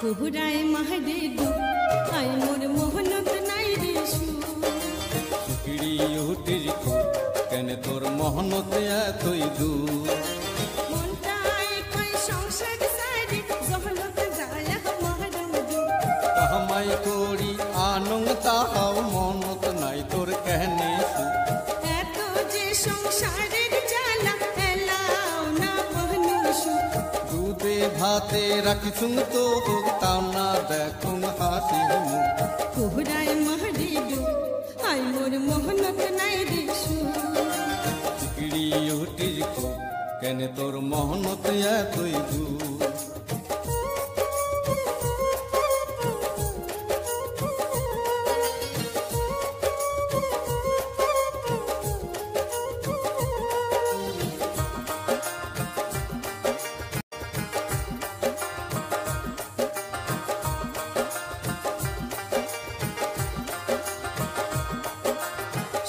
কোহরায় মাহরে দু আই মোর মোহনত নাই রে সু চিকিড়ি উঠির কো কেন তোর মোহনত এতই দূর মনটাই কই সংসার সারি জহলত যায় মাহরম দু কামাই করি আনন্দ তাহাও মনত নাই তোর কেনে সু এত যে সংসারের জ্বালা এলাও না বহনু সু দুধে ভাতে রাখিছুন তো তাও না দেখুন হাসি মুখ কোহরায় মাহরে দু আই মোর মোহনত নাই রে সু চিকিড়ি উঠির কো কেন তোর মোহনত এতই দূর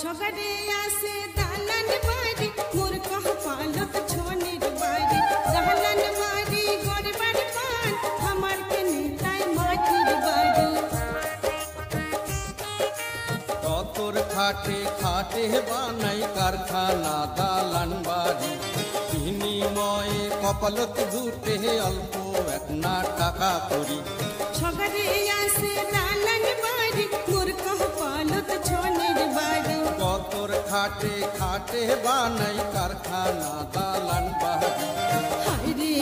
সকালে আসে দালান বাড়ি মোর কহ পালত ছোনের বাড়ি দালান বাড়ি গড়বার পান আমার কেনে তাই মাটির বাড়ি তোর খাটে খাটে বানাই কারখানা দালান বাড়ি বিনিময়ে কপালত জুটে অল্প এক না টাকা করি সকালে আসে দালান বাড়ি মোর কহ পালত ছোনের বাড়ি তোর খাটে খাটে বানাই কারখানা দালান বাড়ি হায় রে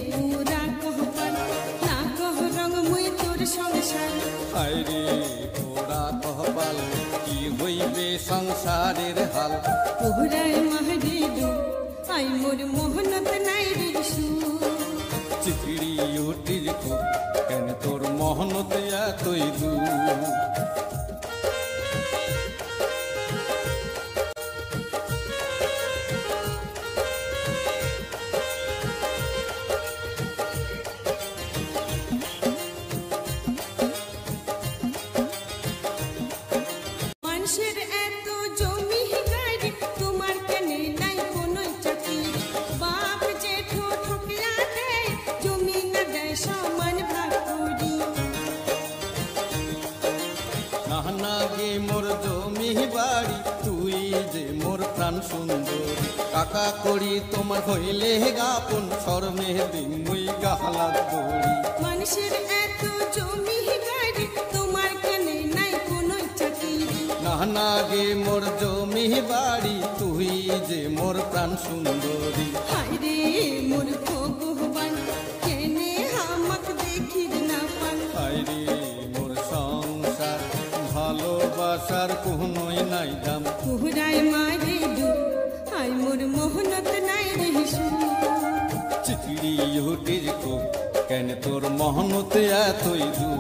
পুরা কহ পান না কহ রং মুই তোর সংসার আইরে ওরা কহবাল কি হইবে সংসারের হাল কোহরায় মাহরে দু আই মোর মোহনত নাই রে সু চিকিড়ি উঠির কো কেন তোর মোহনত এতই দূর মানুষের এত জমি গাড়ি তোমার কেনে নাই কোনো চাকরি বাপ জেঠো ঠকিয়া দেয় জমি না দেয় সমান ভাগ করি নাহনা গে মোর জমি বাড়ি তুই যে মোর প্রাণ সুন্দর কাকা করি তোমার হইলে গাপন শরমে দিন মুই গাহলা দড়ি মানুষের এত জমি গাড়ি তোমার কেনে নাই কোনো চাকরি নাহনা গে মোর জমি বাড়ি তুই যে মোর প্রাণ সুন্দরী হায় রে মোর ভগবান কেনে হামাক দেখির না পান আইরে মোর সংসার ভালোবাসার কোনোই নাই দাম কোহরায় মারে দু আই মোর মোহনত নাই রে সু চিকিড়ি উঠির কো কেন তোর মোহনত এতই দূর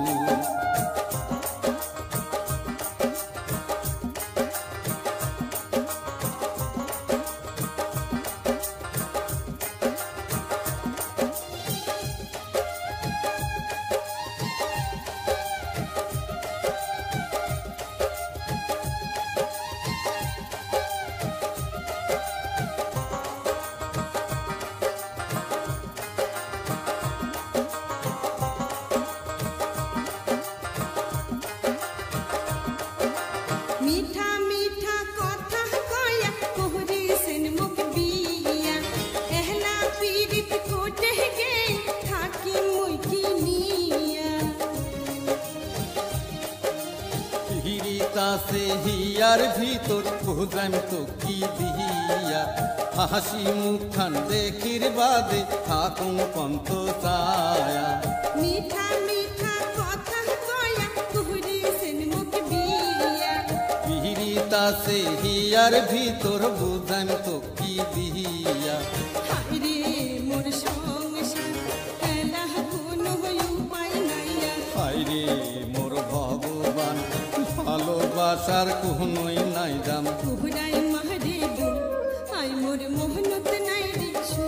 মিঠা মিঠা কথা কয়া কোহরি সেন মুখ বিয়া এহলা পীড়িত কোটে গে থাকি মুই কি নিয়া হিরিতাসে হিয়ার ভিতর বুঝাম তো কি দিয়া হাসি মুখখান দেখির বাদে থাকুন পন্থ ছায়া মিঠা মিঠা কথা কয়া কোহরি সেন মুখ বিয়া হিরিতাসে হিয়ার ভিতর বুঝাম তো কি দিয়া হায় রে মোর সংসার এলা কোনো উপায় নাইয়া আইরে মোর ভগবান ভালোবাসার কোনোই নাই দাম কোহরায় মাহরে দু আই মোর মোহনত নাই রে সু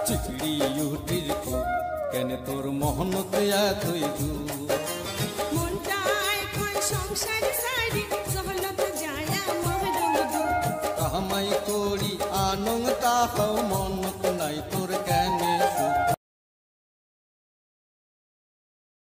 চিকিড়ি উঠির কো কেন তোর মোহনত এতই দূর মনটাই কই সংসার সারি জহলত যায় মাহরম দু কামাই করি আনন্দ তাহাও